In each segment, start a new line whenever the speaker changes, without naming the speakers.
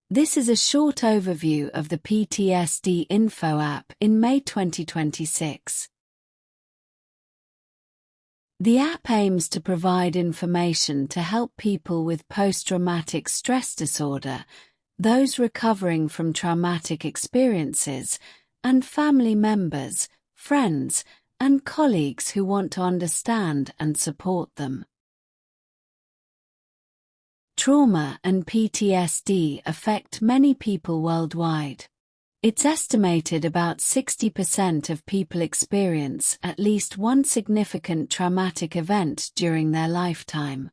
This is a short overview of the PTSD Info app in May 2026. The app aims to provide information to help people with post-traumatic stress disorder, those recovering from traumatic experiences, and family members, friends, and colleagues who want to understand and support them. Trauma and PTSD affect many people worldwide. It's estimated about 60% of people experience at least one significant traumatic event during their lifetime.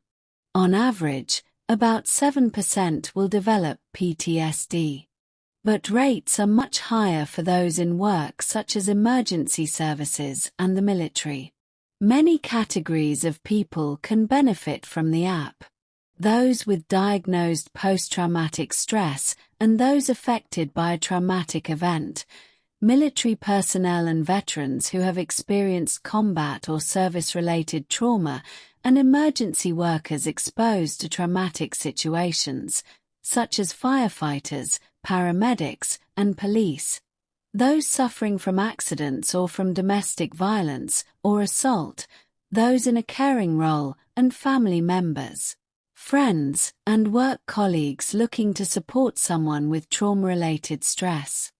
On average, about 7% will develop PTSD. But rates are much higher for those in work such as emergency services and the military. Many categories of people can benefit from the app. Those with diagnosed post-traumatic stress and those affected by a traumatic event, military personnel and veterans who have experienced combat or service-related trauma, and emergency workers exposed to traumatic situations, such as firefighters, paramedics, and police. Those suffering from accidents or from domestic violence or assault, those in a caring role, and family members. Friends and work colleagues looking to support someone with trauma-related stress.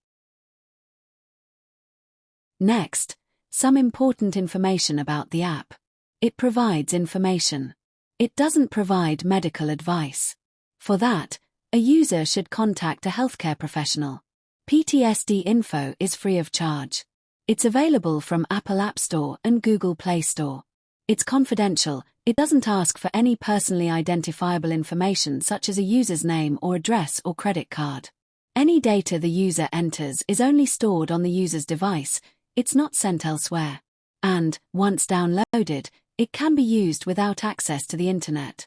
Next, some important information about the app. It provides information. It doesn't provide medical advice. For that, a user should contact a healthcare professional. PTSD Info is free of charge. It's available from Apple App Store and Google Play Store. It's confidential. It doesn't ask for any personally identifiable information such as a user's name or address or credit card. Any data the user enters is only stored on the user's device. It's not sent elsewhere. And, once downloaded, it can be used without access to the internet.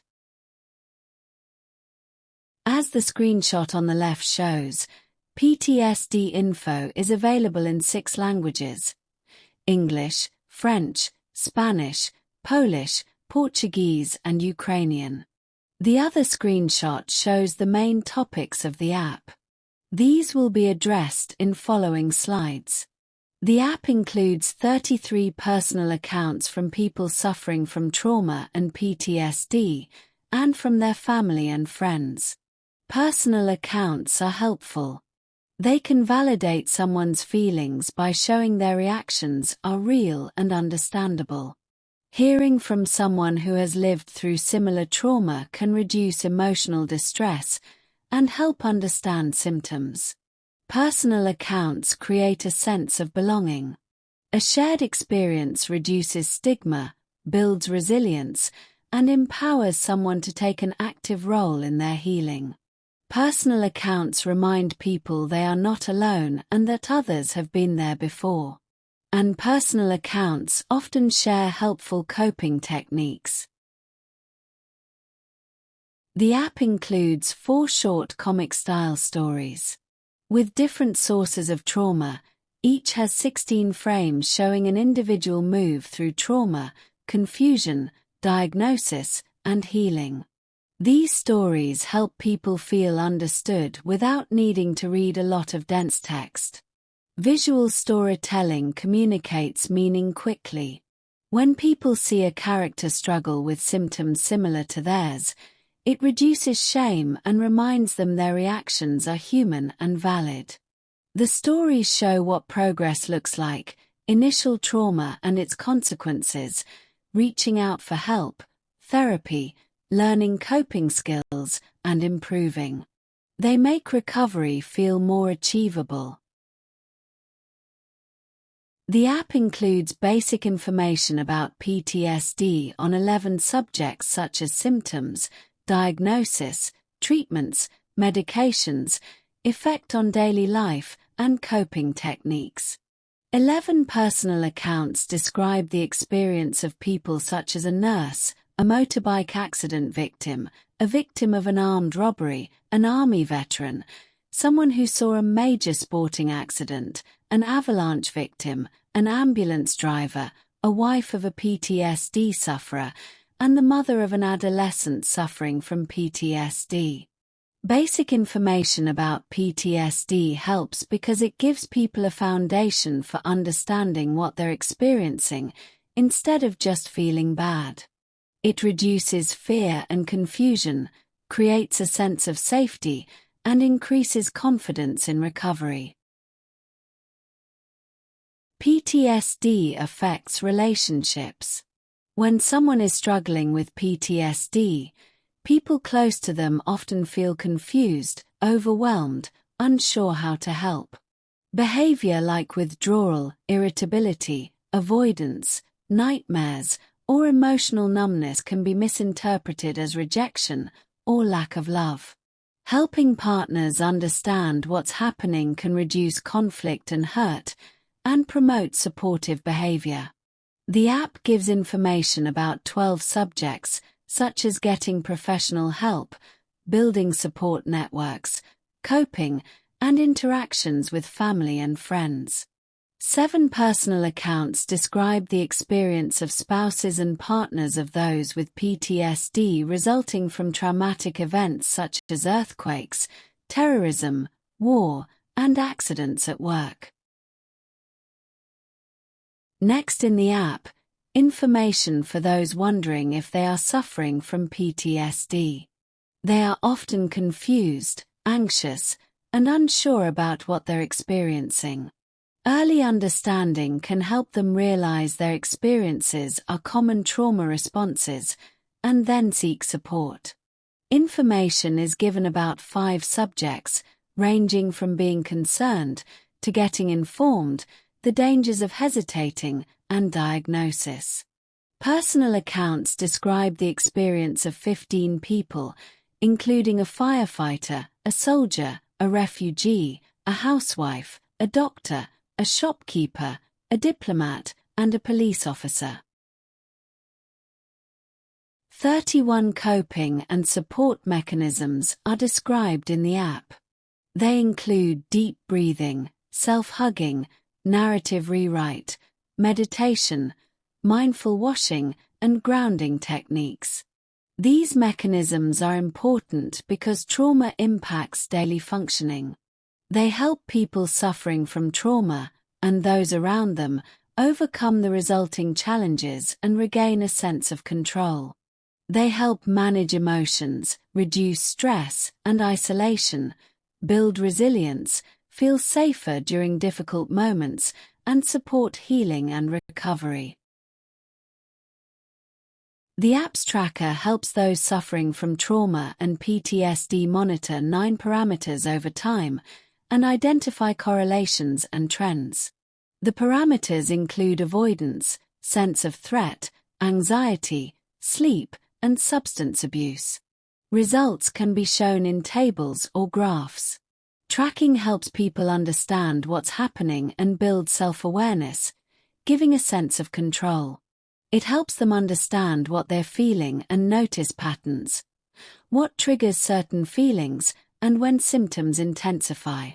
As the screenshot on the left shows, PTSD Info is available in 6 languages: English, French, Spanish, Polish, Portuguese, and Ukrainian. The other screenshot shows the main topics of the app. These will be addressed in following slides. The app includes 33 personal accounts from people suffering from trauma and PTSD, and from their family and friends. Personal accounts are helpful. They can validate someone's feelings by showing their reactions are real and understandable. Hearing from someone who has lived through similar trauma can reduce emotional distress and help understand symptoms. Personal accounts create a sense of belonging. A shared experience reduces stigma, builds resilience, and empowers someone to take an active role in their healing. Personal accounts remind people they are not alone and that others have been there before. And personal accounts often share helpful coping techniques. The app includes 4 short comic-style stories. With different sources of trauma, each has 16 frames showing an individual move through trauma, confusion, diagnosis, and healing. These stories help people feel understood without needing to read a lot of dense text. Visual storytelling communicates meaning quickly. When people see a character struggle with symptoms similar to theirs, it reduces shame and reminds them their reactions are human and valid. The stories show what progress looks like, initial trauma and its consequences, reaching out for help, therapy, learning coping skills, and improving. They make recovery feel more achievable. The app includes basic information about PTSD on 11 subjects such as symptoms, diagnosis, treatments, medications, effect on daily life, and coping techniques. 11 personal accounts describe the experience of people such as a nurse, a motorbike accident victim, a victim of an armed robbery, an army veteran, someone who saw a major sporting accident, an avalanche victim, an ambulance driver, a wife of a PTSD sufferer, and the mother of an adolescent suffering from PTSD. Basic information about PTSD helps because it gives people a foundation for understanding what they're experiencing instead of just feeling bad. It reduces fear and confusion, creates a sense of safety, and increases confidence in recovery. PTSD affects relationships. When someone is struggling with PTSD, people close to them often feel confused, overwhelmed, unsure how to help. Behavior like withdrawal, irritability, avoidance, nightmares, or emotional numbness can be misinterpreted as rejection or lack of love. Helping partners understand what's happening can reduce conflict and hurt, and promote supportive behavior. The app gives information about 12 subjects, such as getting professional help, building support networks, coping, and interactions with family and friends. 7 personal accounts describe the experience of spouses and partners of those with PTSD resulting from traumatic events such as earthquakes, terrorism, war, and accidents at work. Next in the app, information for those wondering if they are suffering from PTSD. They are often confused, anxious, and unsure about what they're experiencing. Early understanding can help them realize their experiences are common trauma responses, and then seek support. Information is given about 5 subjects, ranging from being concerned to getting informed, the dangers of hesitating, and diagnosis. Personal accounts describe the experience of 15 people, including a firefighter, a soldier, a refugee, a housewife, a doctor, a shopkeeper, a diplomat, and a police officer. 31 coping and support mechanisms are described in the app. They include deep breathing, self-hugging, narrative rewrite, meditation, mindful washing, and grounding techniques. These mechanisms are important because trauma impacts daily functioning. They help people suffering from trauma, and those around them, overcome the resulting challenges and regain a sense of control. They help manage emotions, reduce stress and isolation, build resilience, feel safer during difficult moments, and support healing and recovery. The app's tracker helps those suffering from trauma and PTSD monitor 9 parameters over time and identify correlations and trends. The parameters include avoidance, sense of threat, anxiety, sleep, and substance abuse. Results can be shown in tables or graphs. Tracking helps people understand what's happening and build self-awareness, giving a sense of control. It helps them understand what they're feeling and notice patterns, what triggers certain feelings, and when symptoms intensify.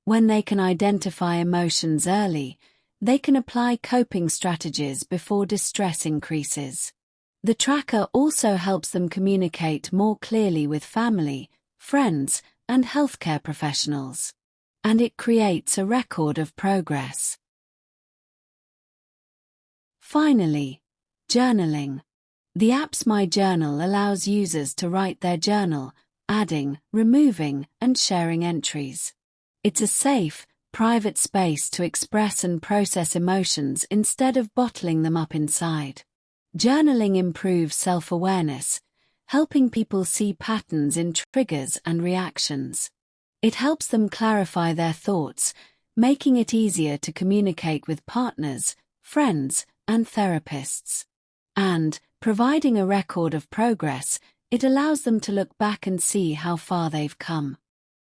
When they can identify emotions early, they can apply coping strategies before distress increases. The tracker also helps them communicate more clearly with family, friends, and healthcare professionals. And it creates a record of progress. Finally, journaling. The app's My Journal allows users to write their journal, adding, removing, and sharing entries. It's a safe, private space to express and process emotions instead of bottling them up inside. Journaling improves self-awareness, helping people see patterns in triggers and reactions. It helps them clarify their thoughts, making it easier to communicate with partners, friends, and therapists. And, providing a record of progress, it allows them to look back and see how far they've come.